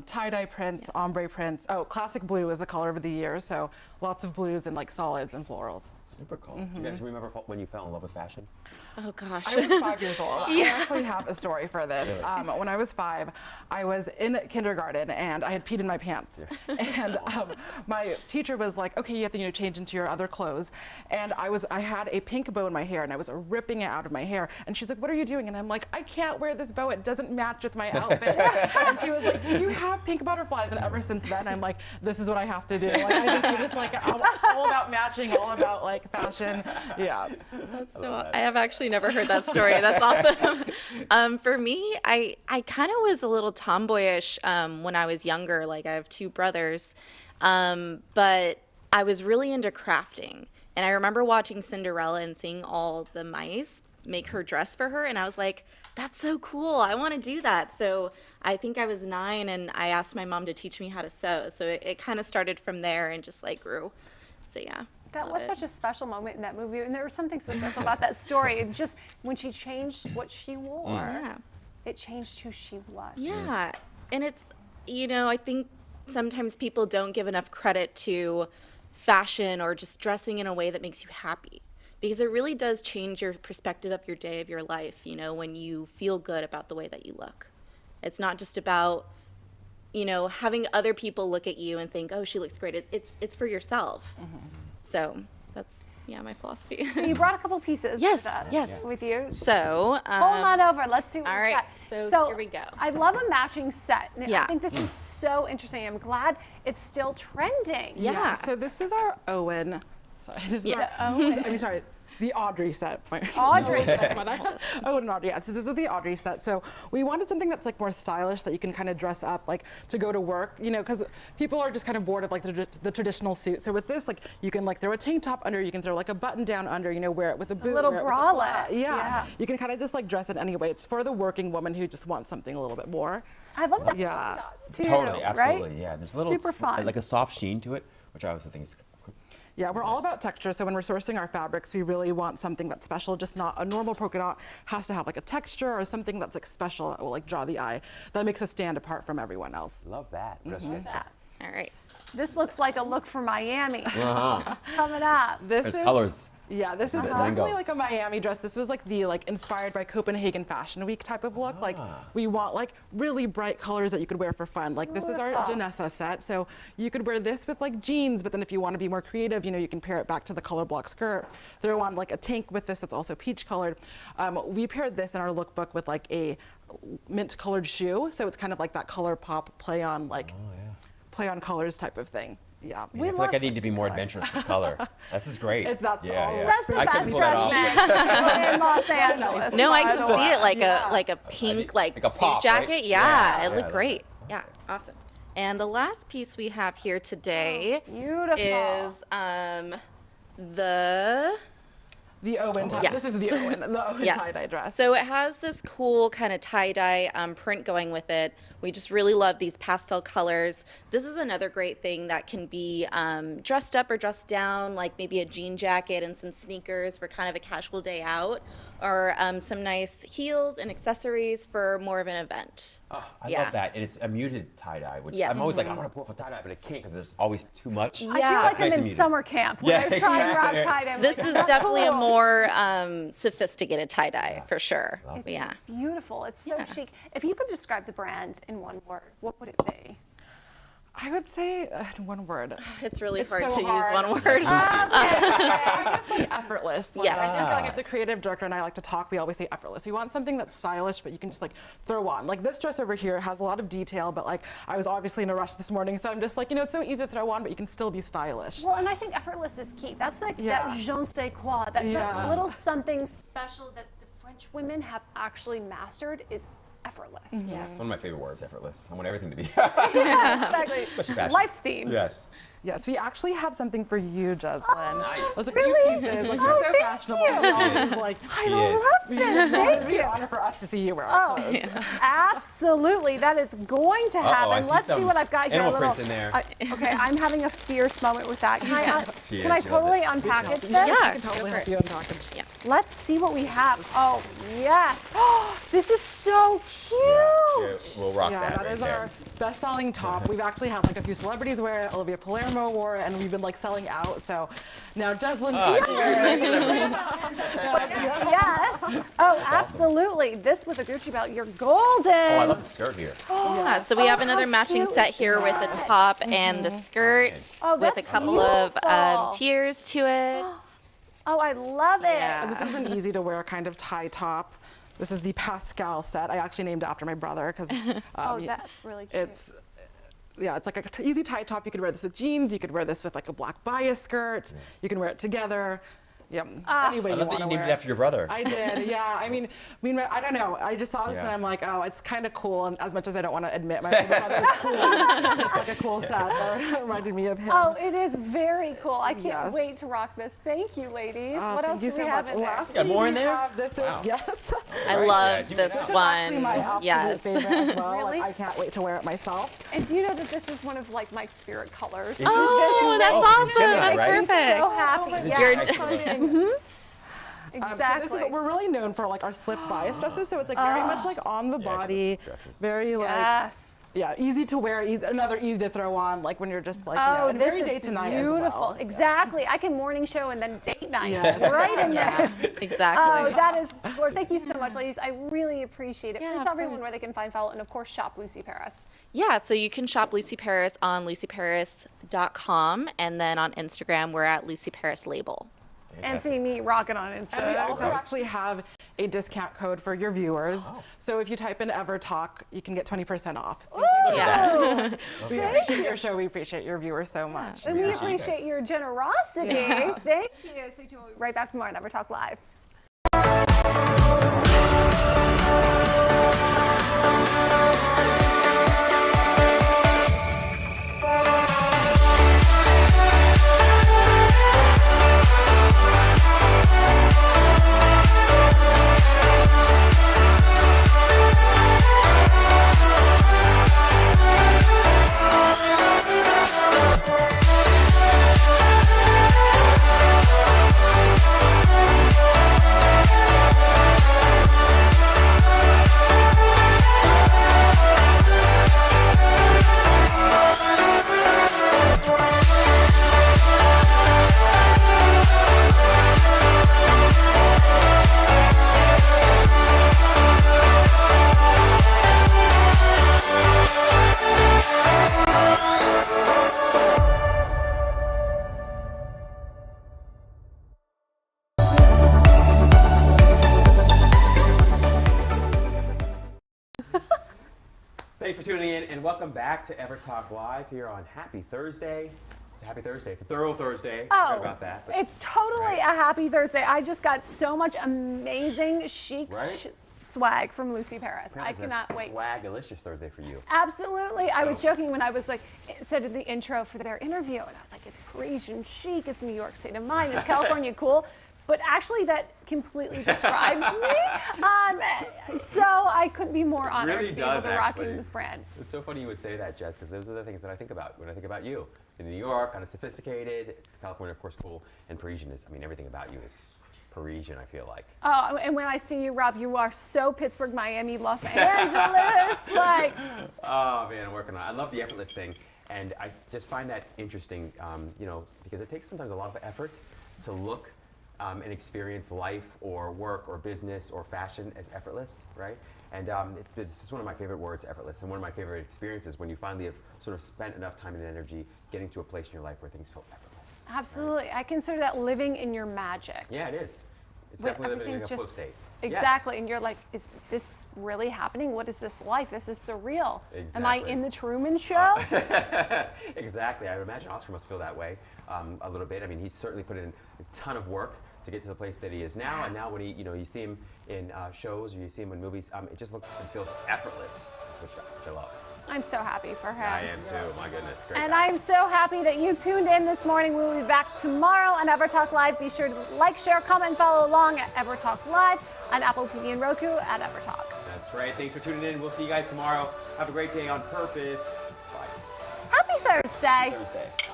[SPEAKER 4] tie-dye prints, ombre prints. Oh, classic blue is the color of the year. So lots of blues and like solids and florals.
[SPEAKER 1] Super cool. Do you guys remember when you fell in love with fashion?
[SPEAKER 3] Oh gosh.
[SPEAKER 4] I was 5 years old. I actually have a story for this. When I was 5, I was in kindergarten and I had peed in my pants. And my teacher was like, okay, you have to change into your other clothes. And I had a pink bow in my hair and I was ripping it out of my hair. And she's like, what are you doing? And I'm like, I can't wear this bow. It doesn't match with my outfit. And she was like, you have pink butterflies. And ever since then, I'm like, this is what I have to do. Like, I think you're just like, I'm all about matching, all about like fashion. Yeah.
[SPEAKER 3] So I have actually never heard that story. That's awesome. For me, I kind of was a little tomboyish when I was younger. Like I have 2 brothers, but I was really into crafting. And I remember watching Cinderella and seeing all the mice make her dress for her. And I was like, that's so cool. I want to do that. So I think I was 9 and I asked my mom to teach me how to sew. So it kind of started from there and just like grew. So yeah.
[SPEAKER 2] That was such a special moment in that movie, and there was something so special about that story. It just when she changed what she wore,
[SPEAKER 3] Yeah.
[SPEAKER 2] it changed who she was.
[SPEAKER 3] Yeah, and it's, I think sometimes people don't give enough credit to fashion or just dressing in a way that makes you happy, because it really does change your perspective of your day, of your life, when you feel good about the way that you look. It's not just about, having other people look at you and think, oh, she looks great. It's for yourself. So that's, my philosophy.
[SPEAKER 2] So you brought a couple pieces
[SPEAKER 3] Yes,
[SPEAKER 2] with,
[SPEAKER 3] yes.
[SPEAKER 2] with you.
[SPEAKER 3] So,
[SPEAKER 2] Hold on over. Let's see what
[SPEAKER 3] all
[SPEAKER 2] we
[SPEAKER 3] right,
[SPEAKER 2] got.
[SPEAKER 3] so here we go.
[SPEAKER 2] I love a matching set. And
[SPEAKER 3] Yeah.
[SPEAKER 2] I think this is so interesting. I'm glad it's still trending.
[SPEAKER 3] Yeah.
[SPEAKER 4] So this is our Owen. Sorry, this is
[SPEAKER 3] Yeah.
[SPEAKER 4] our the Audrey set.
[SPEAKER 2] Audrey.
[SPEAKER 4] Oh, and Audrey. Yeah. So this is the Audrey set. So we wanted something that's like more stylish that you can kind of dress up like to go to work, because people are just kind of bored of like the traditional suit. So with this, like you can like throw a tank top under, you can throw like a button down under, wear it with a boot,
[SPEAKER 2] little
[SPEAKER 4] wear it with a
[SPEAKER 2] bralette.
[SPEAKER 4] flat.
[SPEAKER 2] Yeah.
[SPEAKER 4] You can kind of just like dress it anyway. It's for the working woman who just wants something a little bit more.
[SPEAKER 2] I love that.
[SPEAKER 4] Yeah.
[SPEAKER 2] Too,
[SPEAKER 1] Totally, absolutely,
[SPEAKER 2] right?
[SPEAKER 1] yeah. There's a little
[SPEAKER 2] Super fun.
[SPEAKER 1] like a soft sheen to it, which I also think is.
[SPEAKER 4] Yeah, we're all about texture. So when we're sourcing our fabrics, we really want something that's special, just not a normal polka dot. Has to have like a texture or something that's like special that will like draw the eye. That makes us stand apart from everyone else.
[SPEAKER 1] Love that.
[SPEAKER 3] all right.
[SPEAKER 2] This looks like a look for Miami
[SPEAKER 1] Uh-huh.
[SPEAKER 2] coming up.
[SPEAKER 1] There's colors.
[SPEAKER 4] Yeah, this is
[SPEAKER 1] Lingo's.
[SPEAKER 4] definitely like a Miami dress. This was like the inspired by Copenhagen Fashion Week type of look. Like we want like really bright colors that you could wear for fun. Like this is our
[SPEAKER 2] Beautiful.
[SPEAKER 4] Janessa set. So you could wear this with like jeans, but then if you want to be more creative, you can pair it back to the color block skirt. Throw on like a tank with this that's also peach colored. We paired this in our lookbook with like a mint colored shoe. So it's kind of like that color pop play on like play on colors type of thing. Yeah.
[SPEAKER 1] I feel like I need to be more adventurous with color. This is great.
[SPEAKER 4] That's all.
[SPEAKER 2] Says the
[SPEAKER 1] I could
[SPEAKER 2] best
[SPEAKER 1] pull that off.
[SPEAKER 2] dressed in Los Angeles.
[SPEAKER 3] No, I
[SPEAKER 2] by
[SPEAKER 3] can
[SPEAKER 2] the
[SPEAKER 3] see
[SPEAKER 2] way.
[SPEAKER 3] it like a pink
[SPEAKER 1] like a
[SPEAKER 3] suit
[SPEAKER 1] pop,
[SPEAKER 3] jacket.
[SPEAKER 1] right?
[SPEAKER 3] Yeah,
[SPEAKER 1] Yeah,
[SPEAKER 3] it
[SPEAKER 1] yeah,
[SPEAKER 3] looked
[SPEAKER 1] I
[SPEAKER 3] great. Yeah, awesome. And the last piece we have here today
[SPEAKER 2] Beautiful.
[SPEAKER 3] is the
[SPEAKER 4] The Owen tie.
[SPEAKER 3] Yes.
[SPEAKER 4] This is the Owen tie-dye dress.
[SPEAKER 3] So it has this cool kind of tie-dye print going with it. We just really love these pastel colors. This is another great thing that can be dressed up or dressed down, like maybe a jean jacket and some sneakers for kind of a casual day out, or some nice heels and accessories for more of an event.
[SPEAKER 1] Oh, I
[SPEAKER 3] Yeah.
[SPEAKER 1] love that. And it's a muted tie-dye, which
[SPEAKER 3] Yes.
[SPEAKER 1] I'm always like, I want to pull up a tie-dye, but I can't because there's always too much.
[SPEAKER 2] I
[SPEAKER 3] Yeah.
[SPEAKER 2] feel like
[SPEAKER 1] It's
[SPEAKER 2] I'm
[SPEAKER 1] nice
[SPEAKER 2] in
[SPEAKER 1] and muted.
[SPEAKER 2] summer camp when
[SPEAKER 1] Yeah,
[SPEAKER 2] they're trying
[SPEAKER 1] exactly.
[SPEAKER 2] out tie-dye. I'm
[SPEAKER 3] This
[SPEAKER 2] like,
[SPEAKER 3] is
[SPEAKER 2] "That's
[SPEAKER 3] definitely a
[SPEAKER 2] cool."
[SPEAKER 3] more sophisticated tie-dye for sure. Yeah.
[SPEAKER 2] Beautiful. It's so
[SPEAKER 3] Yeah.
[SPEAKER 2] chic. If you could describe the brand in one word, what would it be?
[SPEAKER 4] I would say one word.
[SPEAKER 3] It's really
[SPEAKER 4] It's
[SPEAKER 3] hard
[SPEAKER 4] so
[SPEAKER 3] to
[SPEAKER 4] hard.
[SPEAKER 3] use one word.
[SPEAKER 4] I guess like effortless. Like,
[SPEAKER 3] Yes.
[SPEAKER 4] I think like if the creative director and I like to talk, we always say effortless. We want something that's stylish, but you can just like throw on. Like this dress over here has a lot of detail, but like I was obviously in a rush this morning, so I'm just like, it's so easy to throw on, but you can still be stylish.
[SPEAKER 2] Well, and I think effortless is key. That's like
[SPEAKER 4] Yeah.
[SPEAKER 2] that je ne sais quoi. That's
[SPEAKER 4] Yeah.
[SPEAKER 2] a little something special that the French women have actually mastered is effortless.
[SPEAKER 3] Yes.
[SPEAKER 1] One of my favorite words, effortless. I want everything to be.
[SPEAKER 2] Exactly.
[SPEAKER 1] Especially fashion.
[SPEAKER 2] Life theme.
[SPEAKER 1] Yes.
[SPEAKER 4] Yes, we actually have something for you, Jeslyn.
[SPEAKER 1] Nice.
[SPEAKER 4] Those are
[SPEAKER 2] Really?
[SPEAKER 4] cute pieces. Like,
[SPEAKER 2] Oh,
[SPEAKER 4] you're so
[SPEAKER 2] thank
[SPEAKER 4] fashionable.
[SPEAKER 2] you.
[SPEAKER 4] You're always like,
[SPEAKER 2] I
[SPEAKER 1] She is.
[SPEAKER 2] love this. Thank
[SPEAKER 4] it'd be
[SPEAKER 2] you.
[SPEAKER 4] an honor for us to see you wear our
[SPEAKER 2] Oh,
[SPEAKER 4] clothes.
[SPEAKER 2] absolutely. That is going to
[SPEAKER 1] I
[SPEAKER 2] happen.
[SPEAKER 1] see
[SPEAKER 2] Let's see
[SPEAKER 1] some
[SPEAKER 2] what I've got here.
[SPEAKER 1] animal
[SPEAKER 2] a little,
[SPEAKER 1] prints in there.
[SPEAKER 2] Okay, I'm having a fierce moment with that. Can I,
[SPEAKER 1] She
[SPEAKER 2] can
[SPEAKER 1] is.
[SPEAKER 2] I
[SPEAKER 1] She loves
[SPEAKER 2] totally
[SPEAKER 1] it.
[SPEAKER 2] unpackage this?
[SPEAKER 3] Yeah.
[SPEAKER 4] You can
[SPEAKER 3] go
[SPEAKER 4] totally
[SPEAKER 3] for
[SPEAKER 4] help
[SPEAKER 3] it.
[SPEAKER 4] you unpackage.
[SPEAKER 3] Yeah.
[SPEAKER 2] Let's see what we have. Oh, yes. This is so cute.
[SPEAKER 1] Yeah, we'll rock
[SPEAKER 4] Yeah,
[SPEAKER 1] that
[SPEAKER 4] that
[SPEAKER 1] right
[SPEAKER 4] is
[SPEAKER 1] there.
[SPEAKER 4] our best-selling top. We've actually had like a few celebrities wear it. Olivia Palermo wore it, and we've been like selling out. So now Jeslyn,
[SPEAKER 2] Yes. Oh, absolutely. This with a Gucci belt. You're golden.
[SPEAKER 1] Oh, I love the skirt here.
[SPEAKER 3] Yeah, so we have another matching
[SPEAKER 2] cute.
[SPEAKER 3] set here with the top and the skirt
[SPEAKER 2] Oh,
[SPEAKER 3] with a
[SPEAKER 2] that's
[SPEAKER 3] couple of
[SPEAKER 2] beautiful.
[SPEAKER 3] tiers to it.
[SPEAKER 2] Oh, I love it.
[SPEAKER 3] Yeah.
[SPEAKER 4] this is an easy to wear kind of tie top. This is the Pascal set. I actually named it after my brother because
[SPEAKER 2] Oh, that's really cute.
[SPEAKER 4] it's like a easy tie top. You could wear this with jeans. You could wear this with like a black bias skirt. You can wear it together. Yeah. Any way
[SPEAKER 1] I
[SPEAKER 4] you
[SPEAKER 1] love that
[SPEAKER 4] want
[SPEAKER 1] you
[SPEAKER 4] to
[SPEAKER 1] named
[SPEAKER 4] wear
[SPEAKER 1] it after your brother.
[SPEAKER 4] I did, yeah. I mean, I don't know. I just saw this
[SPEAKER 1] Yeah.
[SPEAKER 4] and I'm like, oh, it's kind of cool. And as much as I don't want to admit my brother is cool, it's like a cool set that reminded me of him.
[SPEAKER 2] Oh, it is very cool. I can't
[SPEAKER 4] Yes.
[SPEAKER 2] wait to rock this. Thank you, ladies.
[SPEAKER 4] Oh,
[SPEAKER 2] What
[SPEAKER 4] thank
[SPEAKER 2] else
[SPEAKER 4] you
[SPEAKER 2] do
[SPEAKER 4] so
[SPEAKER 2] we have
[SPEAKER 4] much.
[SPEAKER 2] in there?
[SPEAKER 4] Lastly,
[SPEAKER 1] got more in
[SPEAKER 4] we
[SPEAKER 1] there?
[SPEAKER 4] have this
[SPEAKER 1] Wow.
[SPEAKER 4] yes.
[SPEAKER 3] I
[SPEAKER 1] Right,
[SPEAKER 3] love
[SPEAKER 1] guys, you
[SPEAKER 3] this
[SPEAKER 1] can-
[SPEAKER 4] Actually,
[SPEAKER 3] one.
[SPEAKER 4] my absolute
[SPEAKER 3] Yes.
[SPEAKER 4] favorite as well.
[SPEAKER 2] Really?
[SPEAKER 4] Like, I can't wait to wear it myself.
[SPEAKER 2] And do you know that this is one of like my spirit colors?
[SPEAKER 1] Is it?
[SPEAKER 3] Oh, that's
[SPEAKER 1] Oh,
[SPEAKER 3] awesome.
[SPEAKER 1] Gemini,
[SPEAKER 3] That's
[SPEAKER 1] right?
[SPEAKER 2] I'm so
[SPEAKER 3] perfect.
[SPEAKER 2] happy.
[SPEAKER 1] Is it
[SPEAKER 2] Yes.
[SPEAKER 1] Gemini?
[SPEAKER 2] Exactly.
[SPEAKER 4] So we're really known for like our slip bias dresses, so it's like very much like on the
[SPEAKER 1] Yeah, she
[SPEAKER 4] body,
[SPEAKER 1] loves dresses.
[SPEAKER 4] very like
[SPEAKER 2] Yes.
[SPEAKER 4] yeah, easy to wear, another easy to throw on, like when you're just like
[SPEAKER 2] Oh,
[SPEAKER 4] and
[SPEAKER 2] this
[SPEAKER 4] very
[SPEAKER 2] is
[SPEAKER 4] day to night as
[SPEAKER 2] beautiful.
[SPEAKER 4] well.
[SPEAKER 2] Exactly. I can morning show and then date night
[SPEAKER 4] Yes.
[SPEAKER 2] right in this.
[SPEAKER 3] Exactly.
[SPEAKER 2] Oh, that is, Lord, thank you so much, ladies. I really appreciate it.
[SPEAKER 3] Yeah,
[SPEAKER 2] Please
[SPEAKER 3] of
[SPEAKER 2] tell everyone
[SPEAKER 3] course.
[SPEAKER 2] where they can find follow and of course shop Lucy Paris.
[SPEAKER 3] Yeah, so you can shop Lucy Paris on lucyparis.com, and then on Instagram we're at Lucy Paris Label.
[SPEAKER 2] And see me rocking on Insta.
[SPEAKER 4] And we also actually have a discount code for your viewers. So if you type in EverTalk, you can get 20% off.
[SPEAKER 3] Yeah.
[SPEAKER 4] We appreciate your show. We appreciate your viewers so much.
[SPEAKER 2] And we
[SPEAKER 1] Yeah.
[SPEAKER 2] appreciate your generosity. Thank you. So tuned right back tomorrow on EverTalk Live.
[SPEAKER 1] Thanks for tuning in and welcome back to EverTalk Live here on Happy Thursday. It's a happy Thursday. It's a thorough Thursday. Sorry about that. but-
[SPEAKER 2] It's totally a happy Thursday. I just got so much amazing chic
[SPEAKER 1] Right?
[SPEAKER 2] swag from Lucy Paris. I
[SPEAKER 1] It's a
[SPEAKER 2] cannot wait.
[SPEAKER 1] Swagalicious Thursday for you.
[SPEAKER 2] Absolutely. I was joking when I was like, said in the intro for their interview, and I was like, it's Parisian chic, it's New York state of mind, it's California cool. But actually, that completely describes me. So I couldn't be more honored
[SPEAKER 1] really
[SPEAKER 2] to be able
[SPEAKER 1] does,
[SPEAKER 2] to rock
[SPEAKER 1] actually.
[SPEAKER 2] in this brand.
[SPEAKER 1] It's so funny you would say that, Jess, because those are the things that I think about when I think about you. In New York, kind of sophisticated, California, of course, cool, and Parisian is, I mean, everything about you is Parisian, I feel like.
[SPEAKER 2] Oh, and when I see you, Rob, you are so Pittsburgh, Miami, Los Angeles. Like,
[SPEAKER 1] Oh, man, I'm working on it. I love the effortless thing, and I just find that interesting, you know, because it takes sometimes a lot of effort to look and experience life or work or business or fashion as effortless, right? And this is one of my favorite words, effortless, and one of my favorite experiences when you finally have sort of spent enough time and energy getting to a place in your life where things feel effortless.
[SPEAKER 2] absolutely. I consider that living in your magic.
[SPEAKER 1] Yeah, it is. It's
[SPEAKER 2] With
[SPEAKER 1] definitely living in a
[SPEAKER 2] everything
[SPEAKER 1] flow
[SPEAKER 2] just-
[SPEAKER 1] state.
[SPEAKER 2] Exactly. And you're like, is this really happening? What is this life? This is surreal. Am I
[SPEAKER 1] Exactly.
[SPEAKER 2] in the Truman Show?
[SPEAKER 1] Exactly. I would imagine Oscar must feel that way a little bit. I mean, he's certainly put in a ton of work to get to the place that he is now. And now when he, you see him in shows or you see him in movies, it just looks and feels effortless, which I love.
[SPEAKER 2] I'm so happy for him.
[SPEAKER 1] I am too. My goodness. Great
[SPEAKER 2] And
[SPEAKER 1] guy.
[SPEAKER 2] I'm so happy that you tuned in this morning. We will be back tomorrow on EverTalk Live. Be sure to like, share, comment, and follow along at EverTalk Live on Apple TV and Roku at EverTalk.
[SPEAKER 1] That's right. Thanks for tuning in. We'll see you guys tomorrow. Have a great day on purpose. Bye.
[SPEAKER 2] Happy Thursday.
[SPEAKER 1] Thursday.